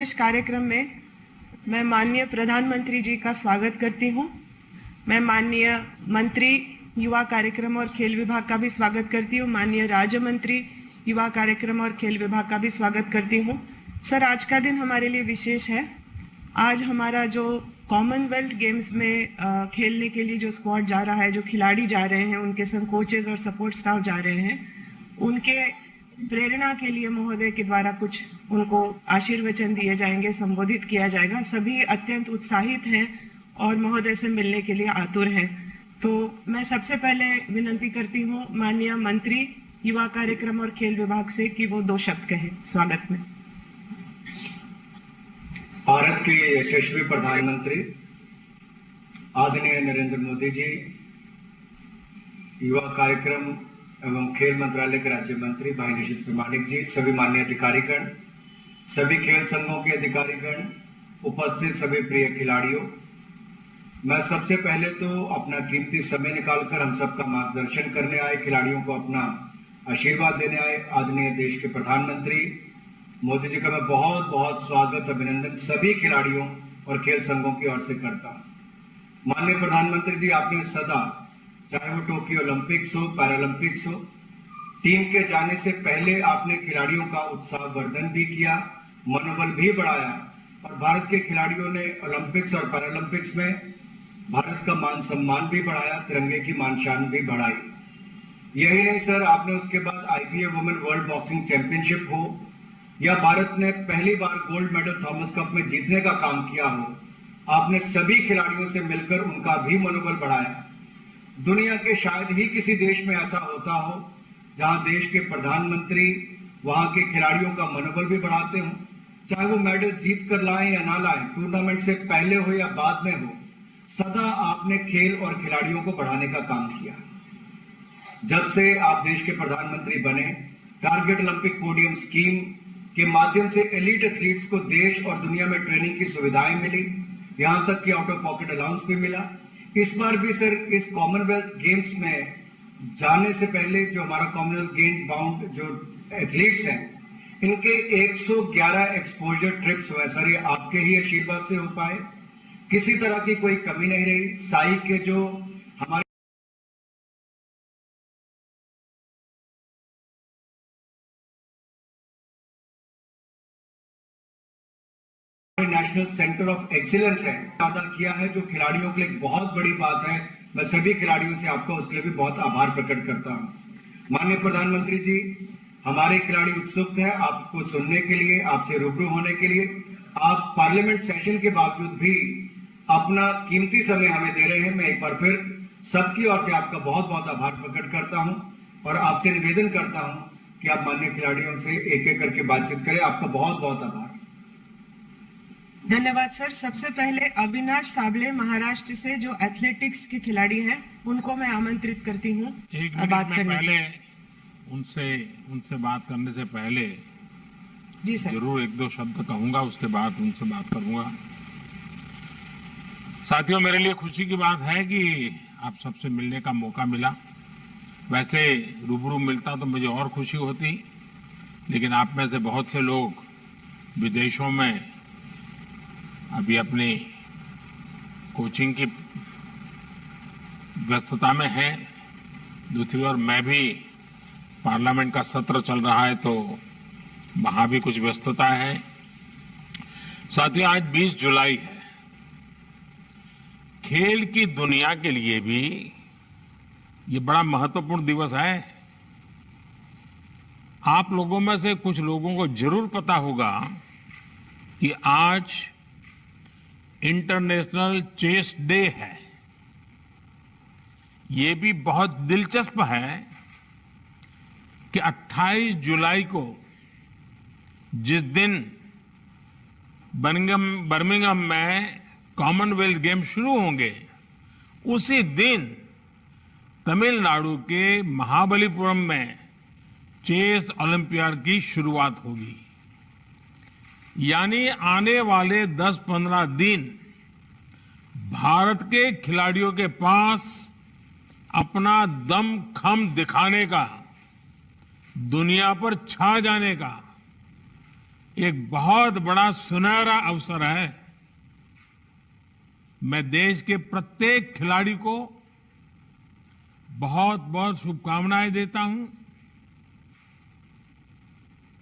इस कार्यक्रम में मैं माननीय प्रधानमंत्री जी का स्वागत करती हूं। मैं माननीय मंत्री युवा कार्यक्रम और खेल विभाग का भी स्वागत करती हूं। माननीय राज्य मंत्री युवा कार्यक्रम और खेल विभाग का भी स्वागत करती हूं। सर, आज का दिन हमारे लिए विशेष है। आज हमारा जो कॉमनवेल्थ गेम्स में खेलने के लिए जो स्क्वाड जा रहा है, जो खिलाड़ी जा रहे हैं, उनके संग कोचेज और सपोर्ट स्टाफ जा रहे हैं, उनके प्रेरणा के लिए महोदय के द्वारा कुछ उनको आशीर्वचन दिए जाएंगे, संबोधित किया जाएगा। सभी अत्यंत उत्साहित हैं और महोदय से मिलने के लिए आतुर हैं। तो मैं सबसे पहले विनती करती हूँ माननीय मंत्री युवा कार्यक्रम और खेल विभाग से कि वो 2 शब्द कहें स्वागत में। भारत के यशस्वी प्रधानमंत्री आदरणीय नरेंद्र मोदी जी, युवा कार्यक्रम एवं खेल मंत्रालय के राज्य मंत्री भाई निशित प्रमाणिक जी, सभी माननीय अधिकारीगण, सभी खेल संघों के अधिकारीगण, उपस्थित सभी प्रिय खिलाड़ियों, मैं सबसे पहले तो अपना कीमती समय निकालकर हम सबका मार्गदर्शन करने आए खिलाड़ियों को अपना आशीर्वाद देने आए आदरणीय देश के प्रधानमंत्री मोदी जी का मैं बहुत बहुत स्वागत अभिनंदन सभी खिलाड़ियों और खेल संघों की ओर से करता हूं। माननीय प्रधानमंत्री जी, आपने सदा, चाहे वो टोक्यो ओलंपिक्स हो, पैरालंपिक्स हो, टीम के जाने से पहले आपने खिलाड़ियों का उत्साहवर्धन भी किया, मनोबल भी बढ़ाया और भारत के खिलाड़ियों ने ओलंपिक्स और पैरालंपिक्स में भारत का मान सम्मान भी बढ़ाया, तिरंगे की मान शान भी बढ़ाई। यही नहीं सर, आपने उसके बाद IBA women world boxing championship हो या भारत ने पहली बार गोल्ड मेडल थॉमस कप में जीतने का काम किया हो, आपने सभी खिलाड़ियों से मिलकर उनका भी मनोबल बढ़ाया। दुनिया के शायद ही किसी देश में ऐसा होता हो जहां देश के प्रधानमंत्री वहां के खिलाड़ियों का मनोबल भी बढ़ाते हो, चाहे वो मेडल जीत कर लाएं या ना लाएं, टूर्नामेंट से पहले हो या बाद में हो, सदा आपने खेल और खिलाड़ियों को बढ़ाने का काम किया। जब से आप देश के प्रधानमंत्री बने, टारगेट ओलंपिक पोडियम स्कीम के माध्यम से एलीट एथलीट्स को देश और दुनिया में ट्रेनिंग की सुविधाएं मिली, यहां तक कि आउट ऑफ पॉकेट अलाउंस भी मिला। इस बार भी सर इस कॉमनवेल्थ गेम्स में जाने से पहले जो हमारा कॉमनवेल्थ गेम बाउंड जो एथलीट्स हैं, इनके 111 एक्सपोजर ट्रिप्स हुए सर, ये आपके ही आशीर्वाद से हो पाए, किसी तरह की कोई कमी नहीं रही। साई के जो हमारे नेशनल सेंटर ऑफ एक्सीलेंस है, अदा किया है, जो खिलाड़ियों के लिए बहुत बड़ी बात है। मैं सभी खिलाड़ियों से आपका उसके लिए भी बहुत आभार प्रकट करता हूं। माननीय प्रधानमंत्री जी, हमारे खिलाड़ी उत्सुक हैं आपको सुनने के लिए, आपसे रूबरू होने के लिए। आप पार्लियामेंट सेशन के बावजूद भी अपना कीमती समय हमें दे रहे हैं। मैं एक बार फिर सबकी ओर से आपका बहुत बहुत आभार प्रकट करता हूं और आपसे निवेदन करता हूं कि आप माननीय खिलाड़ियों से एक एक करके बातचीत करें। आपका बहुत बहुत आभार। धन्यवाद सर। सबसे पहले अविनाश साबले महाराष्ट्र से जो एथलेटिक्स के खिलाड़ी हैं, उनको मैं आमंत्रित करती हूँ बात करने। पहले उनसे बात करने से पहले जी सर, जरूर 1-2 शब्द कहूंगा, उसके बाद उनसे बात करूंगा। साथियों, मेरे लिए खुशी की बात है कि आप सबसे मिलने का मौका मिला। वैसे रूबरू मिलता तो मुझे और खुशी होती, लेकिन आप में से बहुत से लोग विदेशों में अभी अपनी कोचिंग की व्यस्तता में हैं। दूसरी ओर मैं भी, पार्लियामेंट का सत्र चल रहा है तो वहां भी कुछ व्यस्तता है। साथियों, आज 20 जुलाई है। खेल की दुनिया के लिए भी ये बड़ा महत्वपूर्ण दिवस है। आप लोगों में से कुछ लोगों को जरूर पता होगा कि आज इंटरनेशनल चेस डे है। ये भी बहुत दिलचस्प है कि 28 जुलाई को जिस दिन बर्मिंघम में कॉमनवेल्थ गेम शुरू होंगे, उसी दिन तमिलनाडु के महाबलीपुरम में चेस ओलंपियाड की शुरुआत होगी। यानी आने वाले 10-15 दिन भारत के खिलाड़ियों के पास अपना दम खम दिखाने का, दुनिया पर छा जाने का एक बहुत बड़ा सुनहरा अवसर है। मैं देश के प्रत्येक खिलाड़ी को बहुत बहुत शुभकामनाएं देता हूं।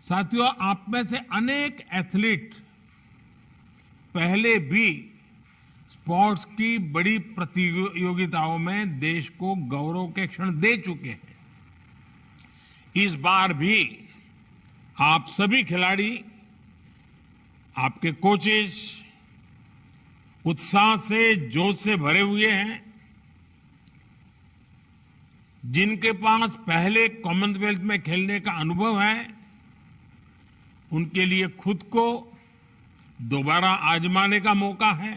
साथियों, आप में से अनेक एथलीट पहले भी स्पोर्ट्स की बड़ी प्रतियोगिताओं में देश को गौरव के क्षण दे चुके हैं। इस बार भी आप सभी खिलाड़ी, आपके कोचेस उत्साह से, जोश से भरे हुए हैं। जिनके पास पहले कॉमनवेल्थ में खेलने का अनुभव है, उनके लिए खुद को दोबारा आजमाने का मौका है।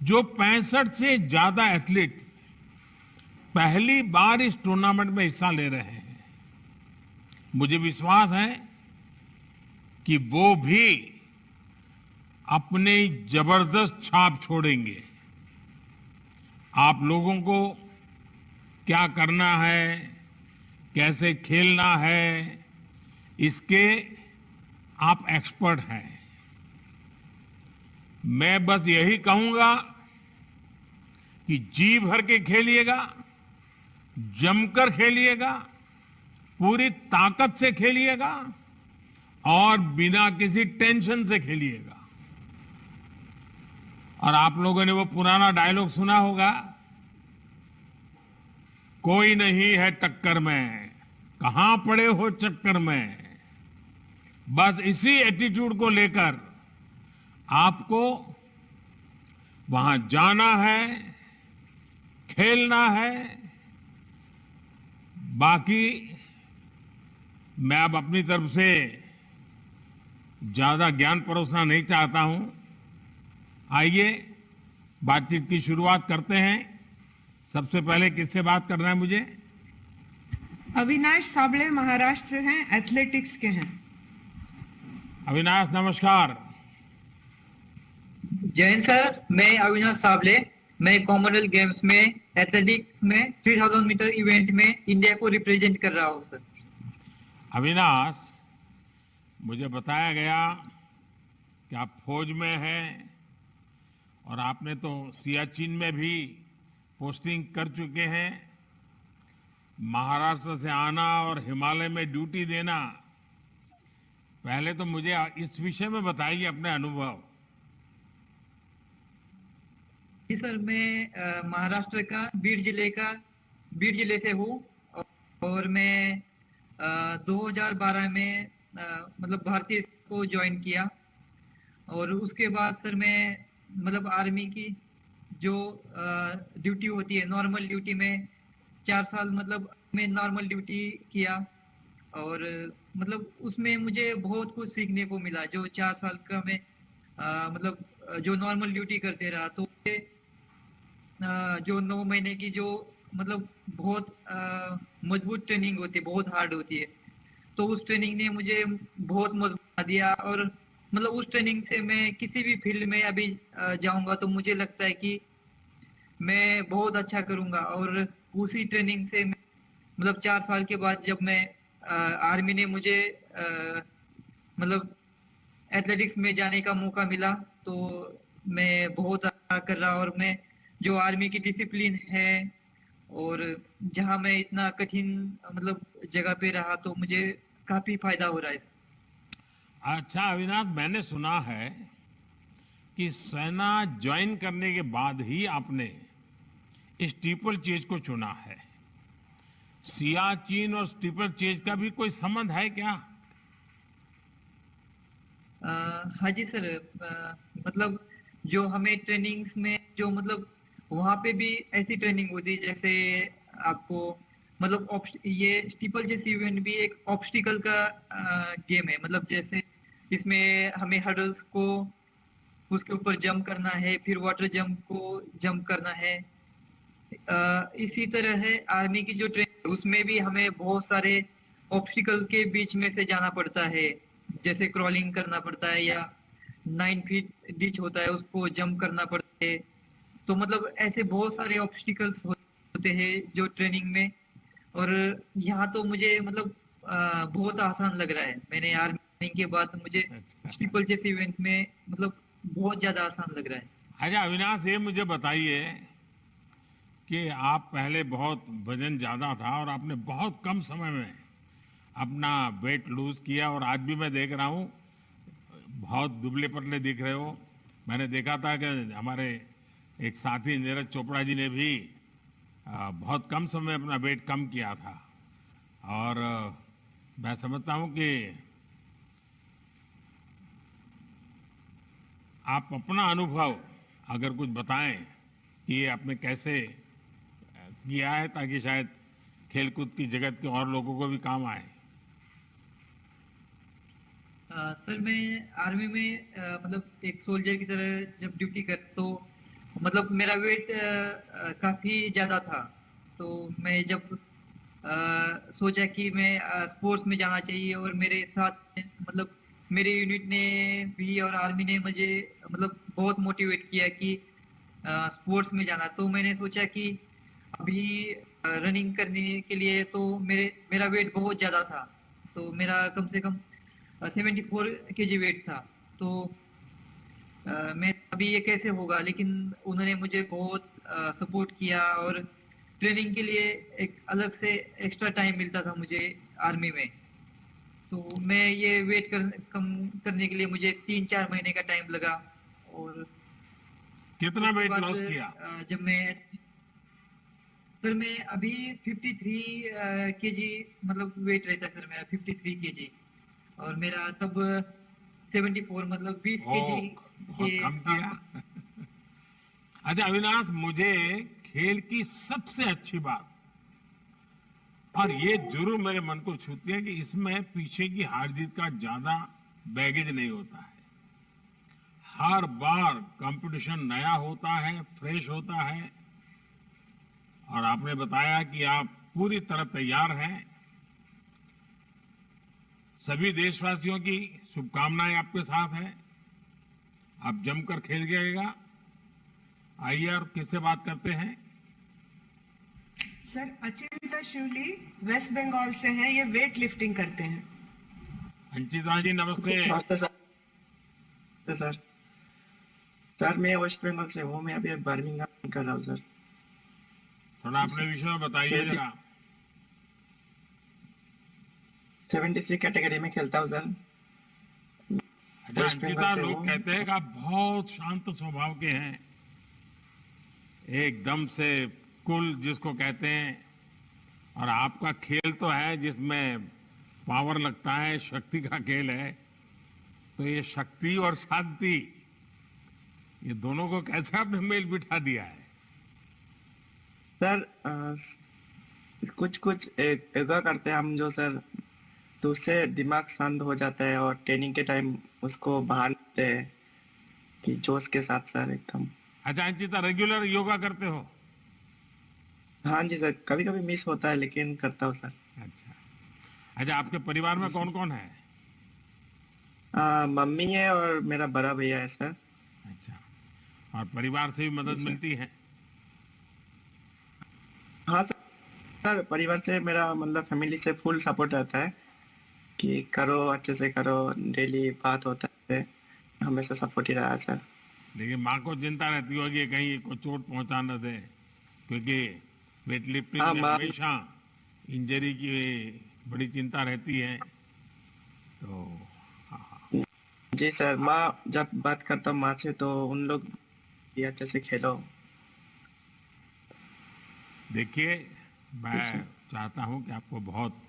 जो 65 से ज्यादा एथलीट पहली बार इस टूर्नामेंट में हिस्सा ले रहे हैं, मुझे विश्वास है कि वो भी अपनी जबरदस्त छाप छोड़ेंगे। आप लोगों को क्या करना है, कैसे खेलना है, इसके आप एक्सपर्ट हैं। मैं बस यही कहूंगा कि जी भर के खेलिएगा, जमकर खेलिएगा, पूरी ताकत से खेलिएगा और बिना किसी टेंशन से खेलिएगा। और आप लोगों ने वो पुराना डायलॉग सुना होगा, कोई नहीं है टक्कर में, कहां पड़े हो चक्कर में। बस इसी एटीट्यूड को लेकर आपको वहां जाना है, खेलना है। बाकी मैं अब अपनी तरफ से ज्यादा ज्ञान परोसना नहीं चाहता हूं। आइए बातचीत की शुरुआत करते हैं। सबसे पहले किससे बात करना है मुझे? अविनाश साबळे महाराष्ट्र से हैं, एथलेटिक्स के हैं। अविनाश नमस्कार। जय हिंद सर, मैं अविनाश साबळे। मैं कॉमनवेल्थ गेम्स में एथलेटिक्स में 3000 मीटर इवेंट में इंडिया को रिप्रेजेंट कर रहा हूँ सर। अविनाश, मुझे बताया गया कि आप फौज में हैं और आपने तो सियाचिन में भी पोस्टिंग कर चुके हैं। महाराष्ट्र से आना और हिमालय में ड्यूटी देना, पहले तो मुझे इस विषय में बताइए अपने अनुभव। जी सर, मैं महाराष्ट्र का बीड जिले से हूँ और मैं 2012 में मतलब भारतीय को ज्वाइन किया। और उसके बाद सर मैं मतलब आर्मी की जो ड्यूटी होती है, नॉर्मल ड्यूटी में 4 साल मतलब मैं नॉर्मल ड्यूटी किया। और मतलब उसमें मुझे बहुत कुछ सीखने को मिला। जो 4 साल का मैं मतलब जो नॉर्मल ड्यूटी करते रहा, तो जो 9 महीने की जो मतलब बहुत मजबूत ट्रेनिंग होती है, बहुत हार्ड होती है, तो उस ट्रेनिंग ने मुझे बहुत मजबूत बना दिया। और मतलब उस ट्रेनिंग से मैं किसी भी फील्ड में अभी जाऊंगा तो मुझे लगता है कि मैं बहुत अच्छा करूंगा। और उसी ट्रेनिंग से मतलब 4 साल के बाद जब मैं आर्मी ने मुझे मतलब एथलेटिक्स में जाने का मौका मिला, तो मैं बहुत अच्छा कर रहा। और मैं जो आर्मी की डिसिप्लिन है और जहां मैं इतना कठिन मतलब जगह पे रहा, तो मुझे काफी फायदा हो रहा है। अच्छा अविनाश, मैंने सुना है कि सेना ज्वाइन करने के बाद ही आपने स्टीपल चेज को चुना है। सियाचिन और स्टीपल चेज का भी कोई संबंध है क्या? हाँ जी सर, मतलब जो हमें ट्रेनिंग्स में जो मतलब वहाँ पे भी ऐसी ट्रेनिंग होती है जैसे आपको मतलब ये स्टीपल चेस इवेंट भी एक ऑब्स्टिकल का गेम है। मतलब जैसे इसमें हमें हर्डल्स को उसके ऊपर जंप करना है, फिर वाटर जंप को जंप करना है। इसी तरह है आर्मी की जो ट्रेनिंग, उसमें भी हमें बहुत सारे ऑब्स्टिकल के बीच में से जाना पड़ता है। जैसे क्रॉलिंग करना पड़ता है या 9 फीट डिच होता है, उसको जंप करना पड़ता है। तो मतलब ऐसे बहुत सारे ऑब्स्टिकल्स होते हैं जो ट्रेनिंग में। और यहाँ तो मुझे मतलब बहुत आसान लग रहा है। मैंने आर्मी के बाद मुझे अच्छा। ट्रिपल चेस इवेंट में मतलब बहुत ज्यादा आसान लग रहा है। अच्छा अविनाश, ये मुझे बताइए कि आप पहले बहुत वजन ज्यादा था और आपने बहुत कम समय में अपना वेट लूज किया, और आज भी मैं देख रहा हूँ बहुत दुबले पतले दिख रहे हो। मैंने देखा था कि हमारे एक साथी नीरज चोपड़ा जी ने भी बहुत कम समय में अपना वेट कम किया था। और मैं समझता हूँ कि आप अपना अनुभव अगर कुछ बताएं कि ये आपने कैसे किया है, ताकि शायद खेलकूद की जगत के और लोगों को भी काम आए। सर मैं आर्मी में मतलब एक सोल्जर की तरह जब ड्यूटी कर तो मतलब मेरा वेट काफी ज्यादा था। तो मैं जब सोचा कि मैं स्पोर्ट्स में जाना चाहिए, और मेरे साथ मतलब मेरे यूनिट ने भी और आर्मी ने मुझे मतलब बहुत मोटिवेट किया कि स्पोर्ट्स में जाना। तो मैंने सोचा कि अभी रनिंग करने के लिए तो मेरा वेट बहुत ज्यादा था। तो मेरा कम से कम 74 kg वेट था। तो मैं अभी ये कैसे होगा, लेकिन उन्होंने मुझे बहुत सपोर्ट किया, और ट्रेनिंग के लिए एक अलग से एक्स्ट्रा टाइम मिलता था मुझे आर्मी में। तो मैं ये कम करने के लिए मुझे 3-4 महीने का टाइम लगा। और कितना उसके वेट बाद लॉस किया? जब मैं सर मैं अभी 53 kg मतलब वेट रहता है सर मेरा 53 kg। और मेरा तब 74 मतलब 20 kg के बहुत कम किया। आसपास। अच्छा अविनाश, मुझे खेल की सबसे अच्छी बात, और ये जरूर मेरे मन को छूती है, कि इसमें पीछे की हार जीत का ज्यादा बैगेज नहीं होता है। हर बार कंपटीशन नया होता है, फ्रेश होता है, और आपने बताया कि आप पूरी तरह तैयार हैं। सभी देशवासियों की शुभकामनाएं आपके साथ हैं। आप जमकर खेल जाइएगा। आइए और किससे बात करते हैं? सर अचिंता शिवली वेस्ट बंगाल से हैं, ये वेट लिफ्टिंग करते हैं। अंचिता जी नमस्ते। नमस्ते सर। नमस्ते सर। सर मैं वेस्ट बंगाल से हूँ। मैं अभी बर्मिंघम कर रहा हूँ सर। थोड़ा अपने विषय में बताइए जरा। 73 कैटेगरी में खेलता हूँ सर। अच्छा वेस्ट अंचिता, बंगाल से लोग हूँ। कहते हैं कि आप बहुत शांत स्वभाव के हैं, एकदम से कूल जिसको कहते हैं, और आपका खेल तो है जिसमें पावर लगता है, शक्ति का खेल है। तो ये शक्ति और शांति, ये दोनों को कैसे आपने मेल बिठा दिया है? सर कुछ कुछ योगा करते हैं हम जो सर, तो उससे दिमाग शांत हो जाता है, और ट्रेनिंग के टाइम उसको बाहर लेते हैं कि जोश के साथ सर एकदम। अच्छा अंचिता, रेगुलर योगा करते हो? हाँ जी सर, कभी कभी मिस होता है लेकिन करता हूँ सर। अच्छा। अच्छा आपके परिवार में कौन कौन है? मम्मी है और मेरा बड़ा भैया है सर। अच्छा, और परिवार से भी मदद जी, सर। मिलती है? हाँ सर। सर परिवार से मेरा मतलब फैमिली से फुल सपोर्ट रहता है कि करो अच्छे से करो, डेली बात होता है, हमेशा सपोर्ट ही रहा है सर। लेकिन माँ को चिंता रहती होगी कहीं को चोट पहुंचा न दे, क्योंकि वेट लिफ्टिंग हाँ में माँ। हमेशा इंजरी की बड़ी चिंता रहती है। तो जी सर, माँ जब बात करता हूँ माँ से तो उन लोग भी अच्छे से खेलो। देखिए, जी मैं सर। चाहता हूं कि आपको बहुत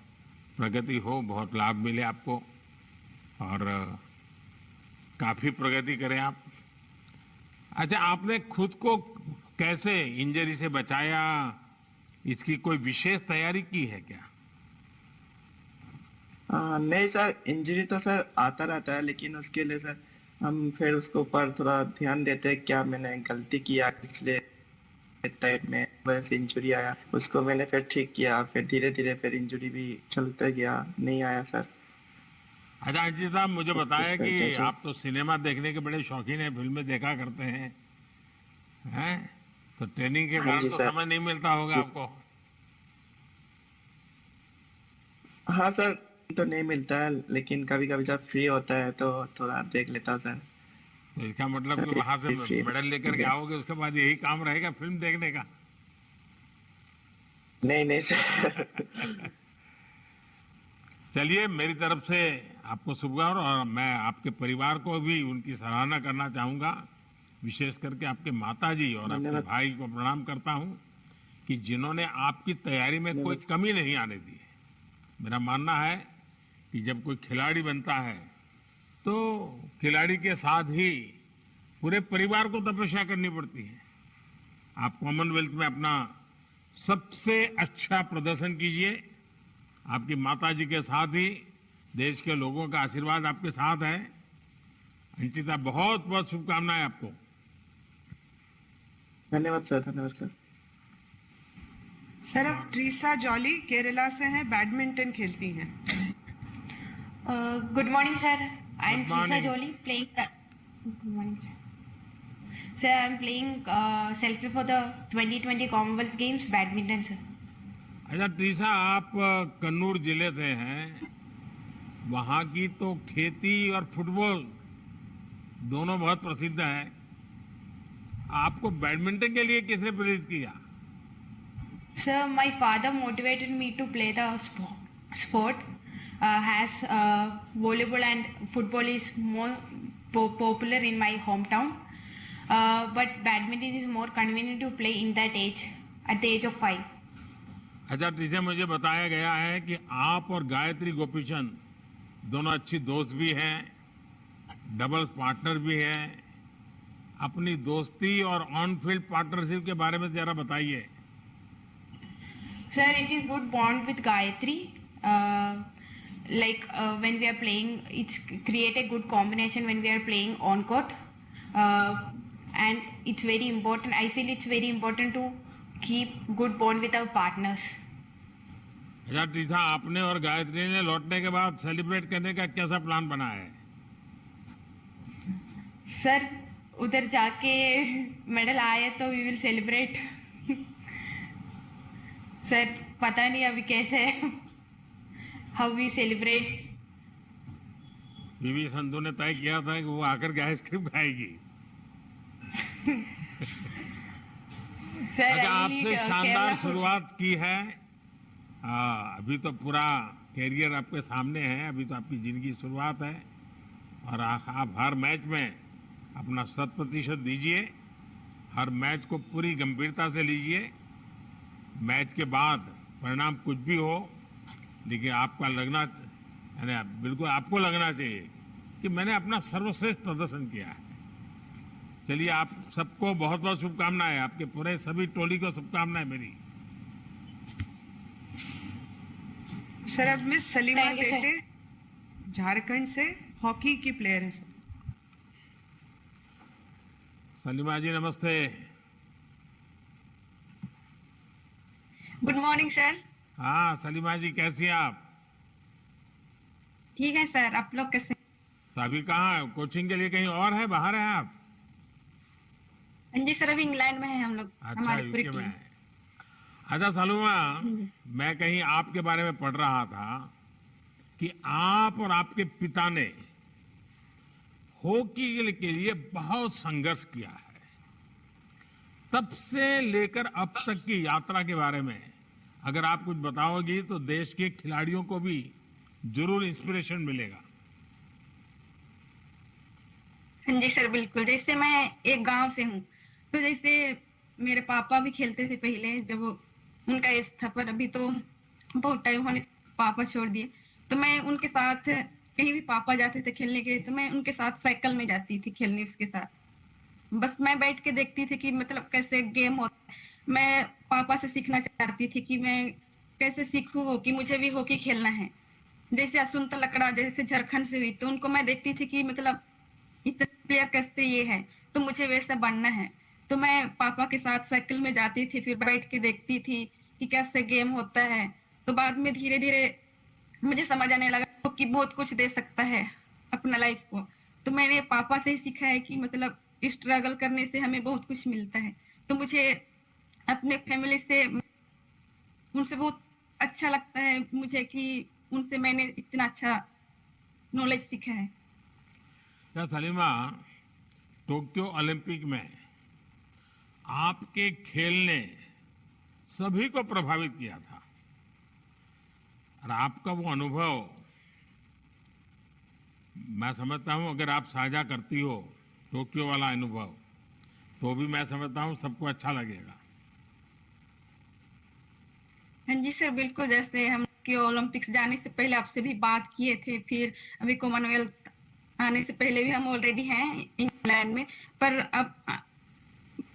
प्रगति हो, बहुत लाभ मिले आपको, और काफी प्रगति करें आप। अच्छा, आपने खुद को कैसे इंजरी से बचाया? इसकी कोई विशेष तैयारी की है क्या? नहीं सर, इंजरी तो सर आता रहता है, लेकिन उसके लिए सर हम फिर उसके ऊपर थोड़ा ध्यान देते हैं, क्या मैंने गलती किया इसलिए टाइप में वजह से इंजरी आया, उसको मैंने फिर ठीक किया, फिर धीरे धीरे फिर इंजरी भी चलते गया, नहीं आया सर। अच्छा अंजित साहब, मुझे कुछ बताया कि करके सर। आप तो सिनेमा देखने के बड़े शौकीन हैं, फिल्में देखा करते हैं, हैं? तो ट्रेनिंग के हाँ कारण जी तो सर। समय नहीं मिलता होगा आपको। हाँ सर, तो नहीं मिलता है, लेकिन कभी कभी जब फ्री होता है तो थोड़ा देख लेता हूँ सर। तो इसका मतलब कि वहां से फ्री मेडल लेकर के आओगे, उसके बाद यही काम रहेगा फिल्म देखने का? नहीं नहीं सर। चलिए, मेरी तरफ से आपको शुभकामनाएं, और मैं आपके परिवार को भी उनकी सराहना करना चाहूंगा, विशेष करके आपके माताजी और आपके धन्यवाद। भाई को प्रणाम करता हूं कि जिन्होंने आपकी तैयारी में कोई कमी नहीं आने दी है। मेरा मानना है कि जब कोई खिलाड़ी बनता है तो खिलाड़ी के साथ ही पूरे परिवार को तपस्या करनी पड़ती है। आप कॉमनवेल्थ में अपना सबसे अच्छा प्रदर्शन कीजिए, आपकी माताजी के साथ ही देश के लोगों का आशीर्वाद आपके साथ है। अंशिता, बहुत बहुत शुभकामनाएं आपको। धन्यवाद सर, धन्यवाद सर। सर, अब ट्रीसा जॉली केरला से हैं, बैडमिंटन खेलती हैं। Good morning, sir. I am Good Trisa morning. Jolie playing. Good morning, sir. Sir, I am playing selected for the 2020 Commonwealth Games badminton, sir. अच्छा ट्रीसा, आप कन्नूर जिले से हैं, वहाँ की तो खेती और फुटबॉल दोनों बहुत प्रसिद्ध है। आपको बैडमिंटन के लिए किसने प्रेरित किया? Sir, my father motivated me to play the sport. As volleyball and football is more popular in my hometown, but badminton is more convenient to play in that age, at the age of 5. अच्छा ट्रीसा, मुझे बताया गया है कि आप और गायत्री गोपीचंद दोनों अच्छी दोस्त भी हैं, डबल्स पार्टनर भी हैं। अपनी दोस्ती और ऑन फील्ड पार्टनरशिप के बारे में जरा बताइए। Sir, it is good bond with Gayatri. When we are playing, it's create a good combination when we are playing on court, and it's very important. I feel it's very important to keep good bond with our partners. अच्छा ट्रीसा, आपने और गायत्री ने लौटने के बाद celebrate करने का कैसा प्लान बनाया है? Sir, उधर जाके मेडल आए तो we will celebrate. Sir, पता नहीं अभी कैसे how we celebrate. PV Sandhu ने तय किया था कि वो आकर के आइसक्रीम खाएगी। Sir, अच्छा, I आपसे really शानदार care. शुरुआत की है। अभी तो पूरा कैरियर आपके सामने है, अभी तो आपकी जिंदगी की शुरुआत है, और आप हर मैच में अपना 100% दीजिए, हर मैच को पूरी गंभीरता से लीजिए। मैच के बाद परिणाम कुछ भी हो, लेकिन आपका लगना, यानी बिल्कुल आपको लगना चाहिए कि मैंने अपना सर्वश्रेष्ठ प्रदर्शन किया है। चलिए, आप सबको बहुत बहुत शुभकामनाएं, आपके पूरे सभी टोली को शुभकामनाएं मेरी। सर, अब miss Salima Thank you, sir. सेठे झारखंड से हॉकी की प्लेयर है सर। सलीमा जी नमस्ते। Good morning sir. हाँ सलीमा जी, कैसी हैं आप? ठीक है सर, आप लोग कैसे? तो अभी कहाँ, कोचिंग के लिए कहीं और है, बाहर हैं आप? जी सर, अभी इंग्लैंड में है हम लोग, अच्छा, हमारी पूरी यूके में टीम। है। अच्छा सलीमा, मैं कहीं आपके बारे में पढ़ रहा था कि आप और आपके पिता ने हॉकी के लिए बहुत संघर्ष किया है। तब से लेकर अब तक की यात्रा के बारे में अगर आप कुछ बताओगी तो देश के खिलाड़ियों को भी जरूर इंस्पिरेशन मिलेगा। हाँ जी सर, बिल्कुल। जैसे मैं एक गांव से हूँ, तो जैसे मेरे पापा भी खेलते थे पहले, जब उनका एज था, पर अभी तो बहुत टाइम होने पापा छोड़ दिए। तो मैं उनके साथ कहीं भी पापा जाते थे खेलने के लिए, तो मैं उनके साथ साइकिल में जाती थी खेलने उसके साथ। बस मैं बैठ के देखती थी कि मतलब कैसे गेम होता है। मैं पापा से सीखना चाहती थी कि मैं कैसे सीखूं हॉकी, मुझे भी हॉकी खेलना है। जैसे असुंता लकड़ा जैसे झारखंड से हुई, तो उनको मैं देखती थी कि मतलब इतने प्लेयर कैसे ये है, तो मुझे वैसा बनना है। तो मैं पापा के साथ साइकिल में जाती थी, फिर बैठ के देखती थी कि कैसे गेम होता है। तो बाद में धीरे धीरे मुझे समझ आने लगा कि बहुत कुछ दे सकता है अपना लाइफ को। तो मैंने पापा से ही सीखा है कि मतलब स्ट्रगल करने से हमें बहुत कुछ मिलता है। तो मुझे अपने फैमिली से, उनसे बहुत अच्छा लगता है मुझे कि उनसे मैंने इतना अच्छा नॉलेज सीखा है। क्या सलीमा, टोक्यो ओलंपिक में आपके खेल ने सभी को प्रभावित किया था और आपका वो अनुभव मैं समझता हूं अगर आप साझा करती हो टोक्यो वाला अनुभव तो भी मैं समझता हूं सबको अच्छा लगेगा। हाँ जी सर, बिल्कुल। जैसे हम के ओलंपिक्स जाने से पहले आपसे भी बात किए थे, फिर अभी कॉमनवेल्थ आने से पहले भी हम ऑलरेडी हैं इंग्लैंड में, पर अब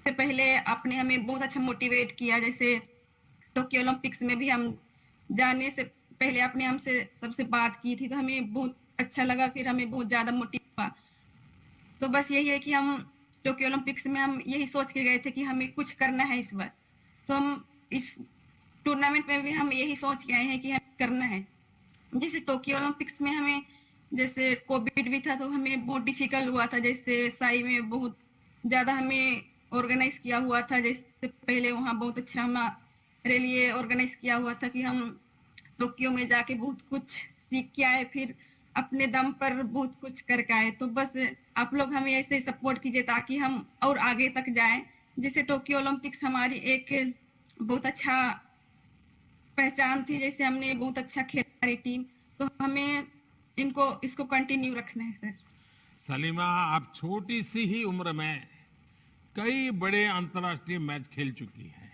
से पहले आपने हमें बहुत अच्छा मोटिवेट किया। जैसे टोक्यो ओलंपिक्स में भी हम जाने से पहले आपने हमसे सबसे बात की थी, तो हमें बहुत अच्छा लगा, फिर हमें बहुत ज्यादा मोटिव हुआ। तो बस यही है कि हम टोक्यो ओलंपिक्स में हम यही सोच के गए थे कि हमें कुछ करना है इस बार, तो हम इस टूर्नामेंट में भी हम यही सोच के आए हैं कि हमें करना है। जैसे टोक्यो ओलंपिक्स में हमें जैसे कोविड भी था तो हमें बहुत डिफिकल्ट हुआ था। जैसे साई में बहुत ज्यादा हमें ऑर्गेनाइज किया हुआ था, जैसे पहले वहाँ बहुत अच्छा हमारे लिए ऑर्गेनाइज किया हुआ था कि हम टोक्यो में जाके बहुत कुछ सीख के आए, फिर अपने दम पर बहुत कुछ करके आए। तो बस आप लोग हमें ऐसे सपोर्ट कीजिए ताकि हम और आगे तक जाएं। जैसे टोक्यो ओलंपिक्स हमारी एक बहुत अच्छा पहचान थी, जैसे हमने बहुत अच्छा खेला हमारी टीम, तो हमें इसको कंटिन्यू रखना है सर। सलीमा, आप छोटी सी ही उम्र में कई बड़े अंतर्राष्ट्रीय मैच खेल चुकी हैं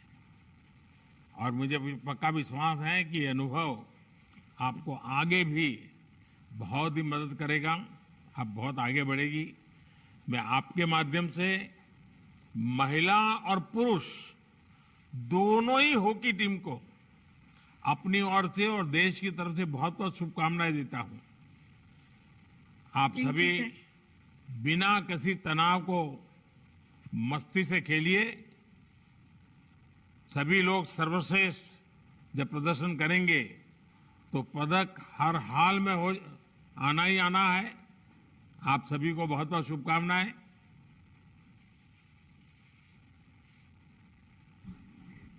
और मुझे पक्का विश्वास है कि ये अनुभव आपको आगे भी बहुत ही मदद करेगा। आप बहुत आगे बढ़ेगी। मैं आपके माध्यम से महिला और पुरुष दोनों ही हॉकी टीम को अपनी ओर से और देश की तरफ से बहुत बहुत शुभकामनाएं देता हूं। आप सभी बिना किसी तनाव को मस्ती से खेलिए। सभी लोग सर्वश्रेष्ठ जब प्रदर्शन करेंगे तो पदक हर हाल में आना ही आना है। आप सभी को बहुत बहुत शुभकामनाएं।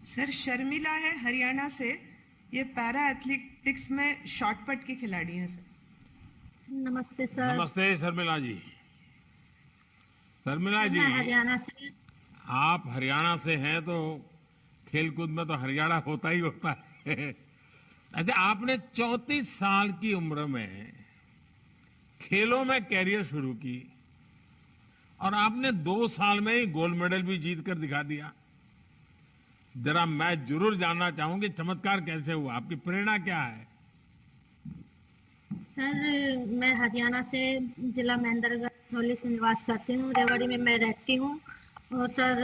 सर, शर्मिला है हरियाणा से, ये पैरा एथलेटिक्स में शॉटपट की खिलाड़ी हैं सर। नमस्ते सर। नमस्ते शर्मिला जी। शर्मिला जी, मैं हरियाणा से। आप हरियाणा से हैं तो खेलकूद में तो हरियाणा होता ही होता है। अच्छा, आपने 34 साल की उम्र में खेलों में कैरियर शुरू की और आपने 2 साल में ही गोल्ड मेडल भी जीत कर दिखा दिया। जरा मैं जरूर जानना चाहूंगी चमत्कार कैसे हुआ, आपकी प्रेरणा क्या है? सर, मैं हरियाणा से जिला महेंद्रगढ़ से निवास करती हूँ। रेवाड़ी में मैं रहती हूँ। और सर,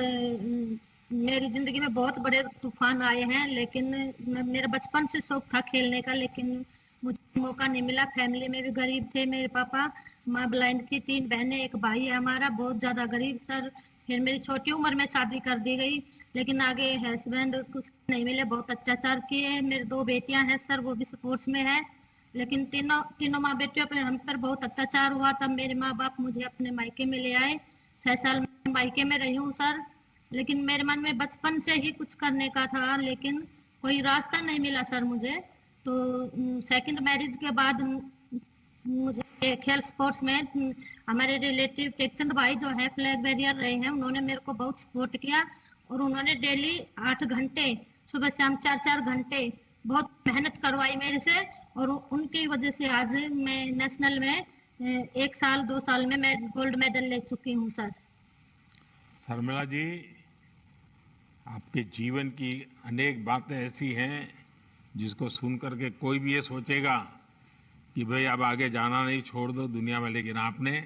मेरी जिंदगी में बहुत बड़े तूफान आए हैं, लेकिन मेरा बचपन से शौक था खेलने का, लेकिन मुझे मौका नहीं मिला। फैमिली में भी गरीब थे, मेरे पापा, माँ ब्लाइंड थी, 3 बहनें, एक भाई है हमारा, बहुत ज्यादा गरीब सर। फिर मेरी छोटी उम्र में शादी कर दी गई, लेकिन आगे हस्बैंड कुछ नहीं मिले, बहुत अत्याचार किए। मेरी 2 बेटियां हैं सर, वो भी स्पोर्ट्स में है, लेकिन तीनों माँ बेटियों पर हम पर बहुत अत्याचार हुआ। तब मेरे माँ बाप मुझे अपने मायके में ले आए। 6 साल में मायके में रही हूँ सर, लेकिन मेरे मन में बचपन से ही कुछ करने का था, लेकिन कोई रास्ता नहीं मिला सर मुझे। तो सेकंड मैरिज के बाद मुझे खेल स्पोर्ट्स में हमारे रिलेटिव टेकचंद भाई जो है फ्लैग बैरियर रहे हैं, उन्होंने मेरे को बहुत सपोर्ट किया और उन्होंने डेली 8 घंटे सुबह शाम 4-4 घंटे बहुत मेहनत करवाई मेरे से, और उनकी वजह से आज मैं नेशनल में 1 साल 2 साल में मैं गोल्ड मेडल ले चुकी हूँ सर। शर्मिला जी, आपके जीवन की अनेक बातें ऐसी हैं जिसको सुन करके कोई भी ये सोचेगा कि भाई अब आगे जाना नहीं, छोड़ दो दुनिया में, लेकिन आपने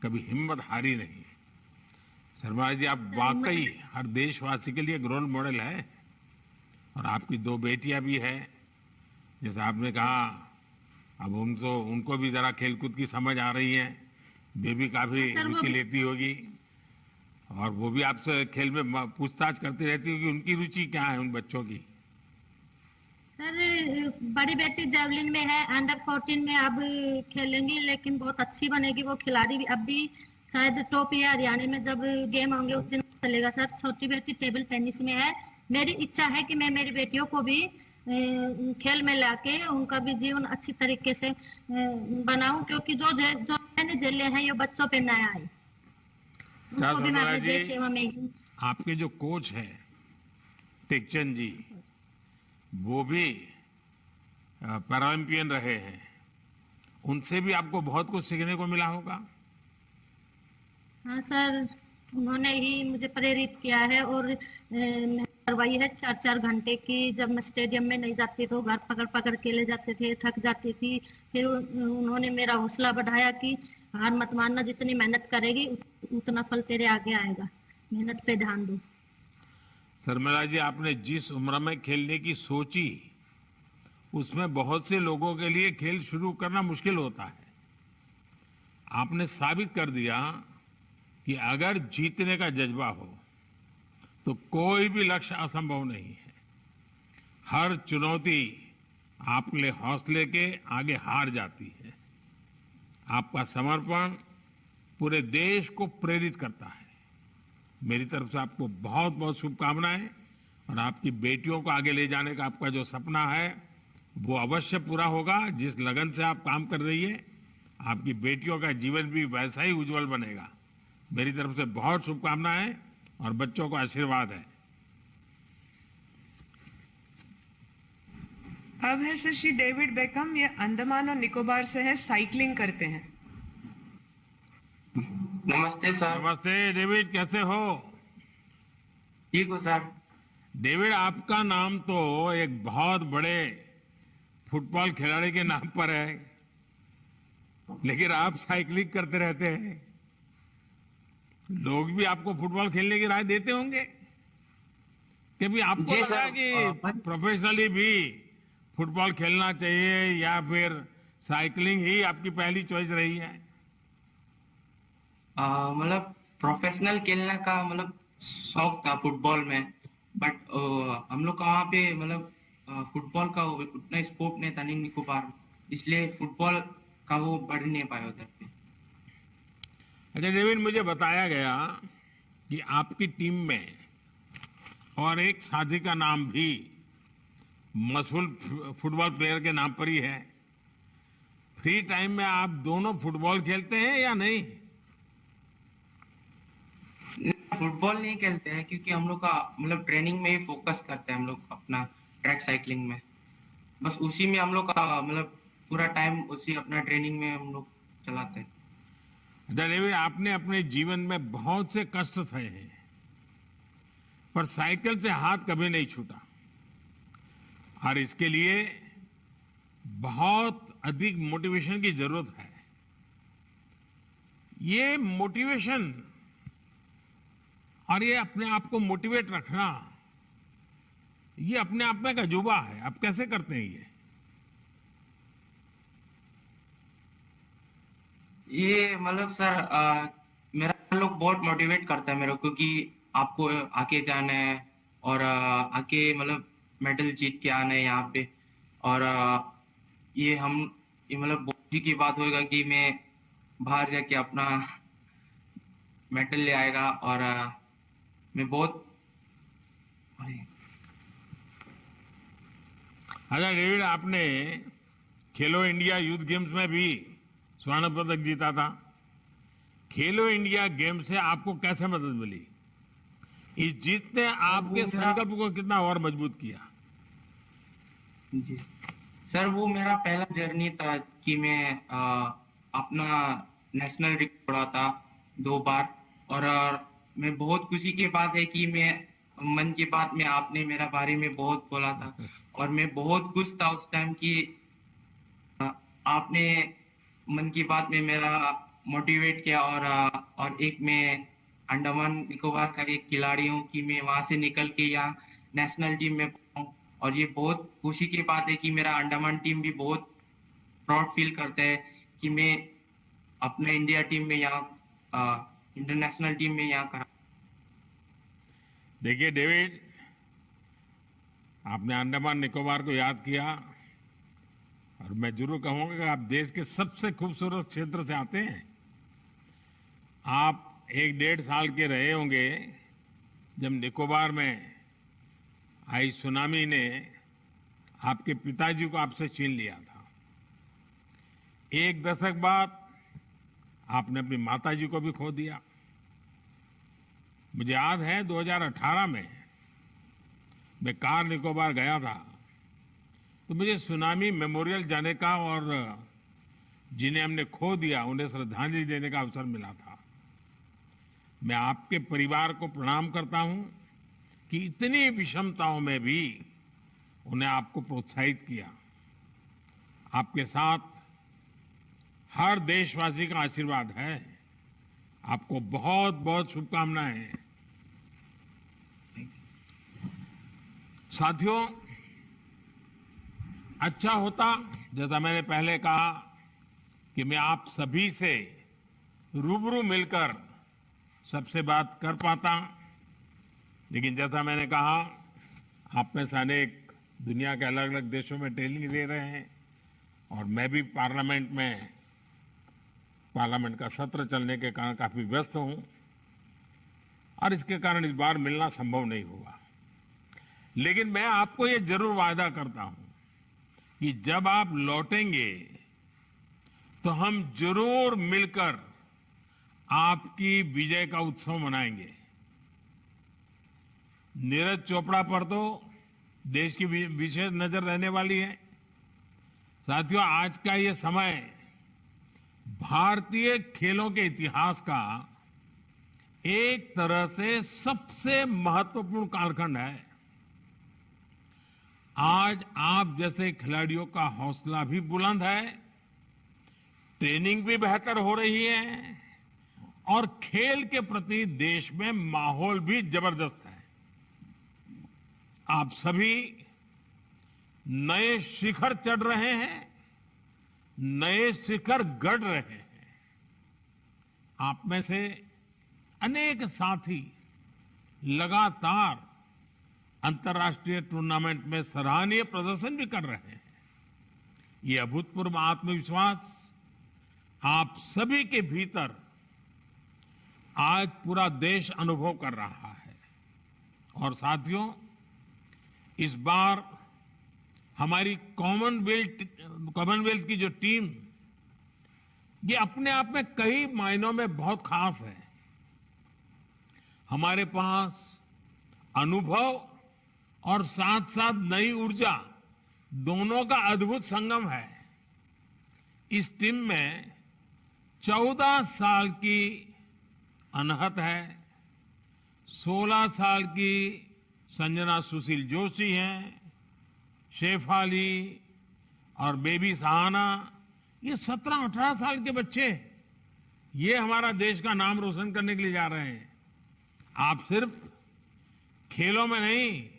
कभी हिम्मत हारी नहीं। शर्मिला जी, आप वाकई हर देशवासी के लिए एक रोल मॉडल है। और आपकी 2 बेटियां भी हैं, जैसे आपने कहा, अब उनको भी जरा खेलकूद की समझ आ रही है, बेबी काफी रुचि लेती होगी और वो भी आपसे खेल में पूछताछ करती रहती होगी, उनकी रुचि क्या है उन बच्चों की? सर, बड़ी बेटी जेवलिन में है, अंडर 14 में अब खेलेंगी, लेकिन बहुत अच्छी बनेगी वो खिलाड़ी भी। अब भी शायद टॉप या हरियाणा में जब गेम होंगे उस दिन चलेगा सर। छोटी बेटी टेबल टेनिस में है। मेरी इच्छा है कि मैं मेरी बेटियों को भी खेल में लाके उनका भी जीवन अच्छी तरीके से बनाऊं, क्योंकि जो मैंने झेले हैं ये बच्चों पे ना आए। उनको भी मैं शर्मिला अपने जी, देश सेवा में आपके जो कोच हैं टेकचंद जी, वो भी पैरालंपियन रहे हैं, उनसे भी आपको बहुत कुछ सीखने को मिला होगा। हाँ सर, उन्होंने ही मुझे प्रेरित किया है और मैं करवाई है 4-4 घंटे की। जब मैं स्टेडियम में नहीं जाती तो घर पकड़ पकड़ के ले जाते थे, थक जाती थी। फिर उन्होंने मेरा हौसला बढ़ाया कि हार मत मानना, जितनी मेहनत करेगी उतना फल तेरे आगे आएगा, मेहनत पे ध्यान दो। शर्मिला जी, आपने जिस उम्र में खेलने की सोची उसमें बहुत से लोगों के लिए खेल शुरू करना मुश्किल होता है। आपने साबित कर दिया कि अगर जीतने का जज्बा हो तो कोई भी लक्ष्य असंभव नहीं है। हर चुनौती आपके हौसले के आगे हार जाती है। आपका समर्पण पूरे देश को प्रेरित करता है। मेरी तरफ से आपको बहुत बहुत शुभकामनाएं, और आपकी बेटियों को आगे ले जाने का आपका जो सपना है वो अवश्य पूरा होगा। जिस लगन से आप काम कर रही है, आपकी बेटियों का जीवन भी वैसा ही उज्जवल बनेगा। मेरी तरफ से बहुत शुभकामनाएं और बच्चों को आशीर्वाद है। अब है सर श्री डेविड बेकम, ये अंडमान और निकोबार से है, साइकिलिंग करते हैं। नमस्ते सर। नमस्ते डेविड, कैसे हो? ठीक हो सर। डेविड, आपका नाम तो एक बहुत बड़े फुटबॉल खिलाड़ी के नाम पर है, लेकिन आप साइकिलिंग करते रहते हैं। लोग भी आपको फुटबॉल खेलने की राय देते होंगे कि भी आपको जी लगा सर, कि प्रोफेशनली भी फुटबॉल खेलना चाहिए, या फिर साइकिलिंग ही आपकी पहली चॉइस रही है? मतलब प्रोफेशनल खेलने का मतलब शौक था फुटबॉल में, बट हम लोग का वहाँ पे मतलब फुटबॉल का उतना स्कोप नहीं था नहीं निकोबार, इसलिए फुटबॉल का वो बढ़ नहीं पाया उधर पे। अच्छा डेविड, मुझे बताया गया कि आपकी टीम में और एक साथी का नाम भी मशहूर फुटबॉल प्लेयर के नाम पर ही है। फ्री टाइम में आप दोनों फुटबॉल खेलते हैं या नहीं? फुटबॉल नहीं खेलते हैं क्योंकि हम लोग का मतलब ट्रेनिंग में ही फोकस करते हैं हम लोग अपना ट्रैक साइकिलिंग में, बस उसी में हम लोग का मतलब पूरा टाइम उसी अपना ट्रेनिंग में हम लोग चलाते हैं। अच्छा डेविड, आपने अपने जीवन में बहुत से कष्ट सहे हैं, पर साइकिल से हाथ कभी नहीं छूटा, और इसके लिए बहुत अधिक मोटिवेशन की जरूरत है। ये मोटिवेशन और ये अपने आप को मोटिवेट रखना, ये अपने आप में एक अजूबा है। आप कैसे करते हैं ये मतलब सर मेरा लोग बहुत मोटिवेट करता है मेरे को कि आपको आगे जाना है और आके मतलब मेडल जीत के आना है यहाँ पे। और ये मतलब बहुत ही की बात होगा कि मैं बाहर जाके अपना मेडल ले आएगा, और मैं बहुत अच्छा डेविड, आपने खेलो इंडिया यूथ गेम्स में भी स्वर्ण पदक जीता था। खेलो इंडिया गेम से आपको कैसे मदद मिली? इस जीत ने आपके संकल्प को कितना और मजबूत किया? जी सर, वो मेरा पहला जर्नी था कि मैं अपना नेशनल रिकॉर्ड तोड़ा था 2 बार, और मैं बहुत खुशी की बात है कि मैं मन की बात में आपने मेरा बारे में बहुत बोला था, और मैं बहुत खुश था उस टाइम कि आपने मन की बात में मेरा मोटिवेट किया, और एक मैं अंडमान निकोबार का एक खिलाड़ी हूँ कि मैं वहां से निकल के यहाँ नेशनल टीम में पहुंचूं। और ये बहुत खुशी की बात है कि मेरा अंडमान टीम भी बहुत प्राउड फील करता है कि मैं अपने इंडिया टीम में यहाँ इंटरनेशनल टीम में यहाँ करा। देखिए डेविड, आपने अंडमान निकोबार को याद किया, और मैं जरूर कहूंगा कि आप देश के सबसे खूबसूरत क्षेत्र से आते हैं। आप 1-1.5 साल के रहे होंगे जब निकोबार में आई सुनामी ने आपके पिताजी को आपसे छीन लिया था। एक दशक बाद आपने अपनी माताजी को भी खो दिया। मुझे याद है 2018 में मैं कार निकोबार गया था, तो मुझे सुनामी मेमोरियल जाने का और जिन्हें हमने खो दिया उन्हें श्रद्धांजलि देने का अवसर मिला था। मैं आपके परिवार को प्रणाम करता हूं कि इतनी विषमताओं में भी उन्हें आपको प्रोत्साहित किया। आपके साथ हर देशवासी का आशीर्वाद है। आपको बहुत बहुत शुभकामनाएं। साथियों, अच्छा होता जैसा मैंने पहले कहा कि मैं आप सभी से रूबरू मिलकर सबसे बात कर पाता, लेकिन जैसा मैंने कहा आप में से अनेक दुनिया के अलग अलग देशों में ट्रेनिंग दे रहे हैं और मैं भी पार्लियामेंट का सत्र चलने के कारण काफी व्यस्त हूं और इसके कारण इस बार मिलना संभव नहीं हुआ। लेकिन मैं आपको ये जरूर वादा करता हूं कि जब आप लौटेंगे तो हम जरूर मिलकर आपकी विजय का उत्सव मनाएंगे। नीरज चोपड़ा पर तो देश की विशेष नजर रहने वाली है। साथियों, आज का ये समय भारतीय खेलों के इतिहास का एक तरह से सबसे महत्वपूर्ण कालखंड है। आज आप जैसे खिलाड़ियों का हौसला भी बुलंद है, ट्रेनिंग भी बेहतर हो रही है और खेल के प्रति देश में माहौल भी जबरदस्त है। आप सभी नए शिखर चढ़ रहे हैं, नए शिखर गढ़ रहे हैं। आप में से अनेक साथी लगातार अंतर्राष्ट्रीय टूर्नामेंट में सराहनीय प्रदर्शन भी कर रहे हैं। ये अभूतपूर्व आत्मविश्वास आप सभी के भीतर आज पूरा देश अनुभव कर रहा है। और साथियों, इस बार हमारी कॉमनवेल्थ की जो टीम, ये अपने आप में कई मायनों में बहुत खास है। हमारे पास अनुभव और साथ साथ नई ऊर्जा दोनों का अद्भुत संगम है। इस टीम में 14 साल की अनहत है, 16 साल की संजना सुशील जोशी हैं, शेफाली और बेबी सहाना, ये 17-18 साल के बच्चे, ये हमारा देश का नाम रोशन करने के लिए जा रहे हैं। आप सिर्फ खेलों में नहीं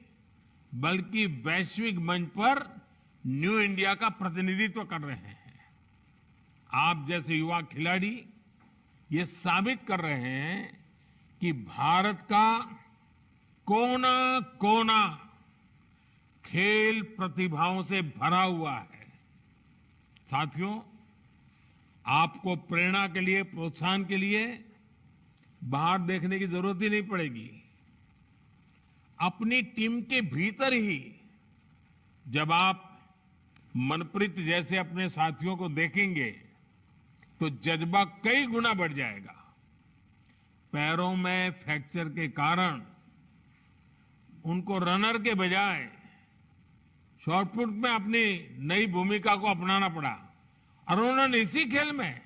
बल्कि वैश्विक मंच पर न्यू इंडिया का प्रतिनिधित्व कर रहे हैं। आप जैसे युवा खिलाड़ी ये साबित कर रहे हैं कि भारत का कोना कोना खेल प्रतिभाओं से भरा हुआ है। साथियों, आपको प्रेरणा के लिए, प्रोत्साहन के लिए बाहर देखने की जरूरत ही नहीं पड़ेगी। अपनी टीम के भीतर ही जब आप मनप्रीत जैसे अपने साथियों को देखेंगे तो जज्बा कई गुना बढ़ जाएगा। पैरों में फ्रैक्चर के कारण उनको रनर के बजाय शॉटपुट में अपनी नई भूमिका को अपनाना पड़ा और उन्होंने इसी खेल में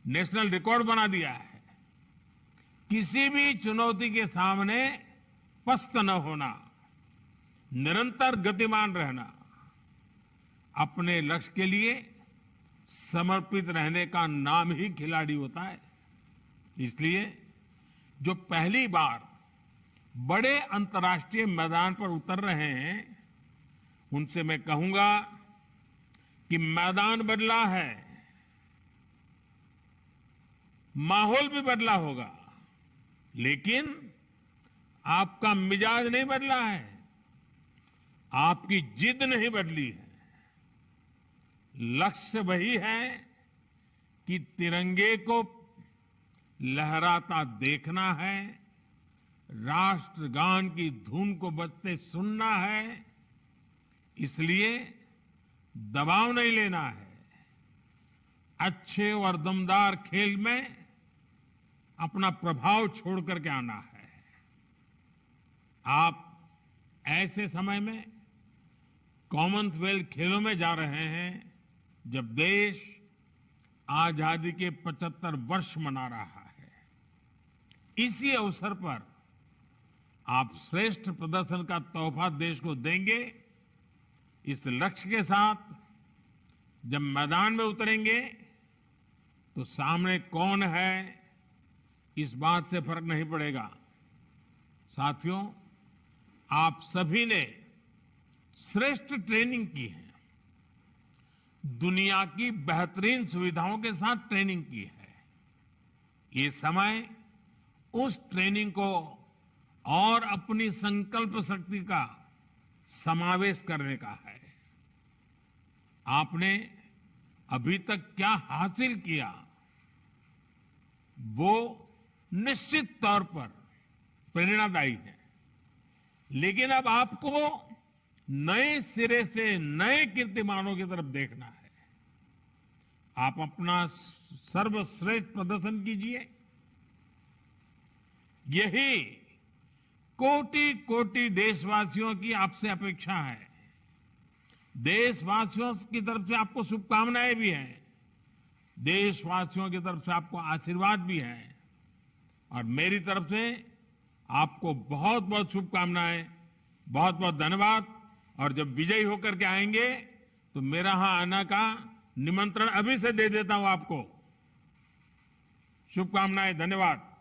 नेशनल रिकॉर्ड बना दिया है। किसी भी चुनौती के सामने पस्त न होना, निरंतर गतिमान रहना, अपने लक्ष्य के लिए समर्पित रहने का नाम ही खिलाड़ी होता है। इसलिए जो पहली बार बड़े अंतर्राष्ट्रीय मैदान पर उतर रहे हैं उनसे मैं कहूंगा कि मैदान बदला है, माहौल भी बदला होगा, लेकिन आपका मिजाज नहीं बदला है, आपकी जिद नहीं बदली है। लक्ष्य वही है कि तिरंगे को लहराता देखना है, राष्ट्रगान की धुन को बजते सुनना है, इसलिए दबाव नहीं लेना है। अच्छे और दमदार खेल में अपना प्रभाव छोड़ करके आना है। आप ऐसे समय में कॉमनवेल्थ खेलों में जा रहे हैं जब देश आजादी के 75 वर्ष मना रहा है। इसी अवसर पर आप श्रेष्ठ प्रदर्शन का तोहफा देश को देंगे। इस लक्ष्य के साथ जब मैदान में उतरेंगे तो सामने कौन है इस बात से फर्क नहीं पड़ेगा। साथियों, आप सभी ने श्रेष्ठ ट्रेनिंग की है, दुनिया की बेहतरीन सुविधाओं के साथ ट्रेनिंग की है। ये समय उस ट्रेनिंग को और अपनी संकल्प शक्ति का समावेश करने का है। आपने अभी तक क्या हासिल किया वो निश्चित तौर पर प्रेरणादायी है, लेकिन अब आपको नए सिरे से नए कीर्तिमानों की तरफ देखना है। आप अपना सर्वश्रेष्ठ प्रदर्शन कीजिए। यही कोटि कोटि देशवासियों की आपसे अपेक्षा है। देशवासियों की तरफ से आपको शुभकामनाएं भी हैं, देशवासियों की तरफ से आपको आशीर्वाद भी है, और मेरी तरफ से आपको बहुत बहुत शुभकामनाएं, बहुत बहुत धन्यवाद। और जब विजयी होकर के आएंगे तो मेरा यहां आने का निमंत्रण अभी से दे देता हूं आपको। शुभकामनाएं, धन्यवाद।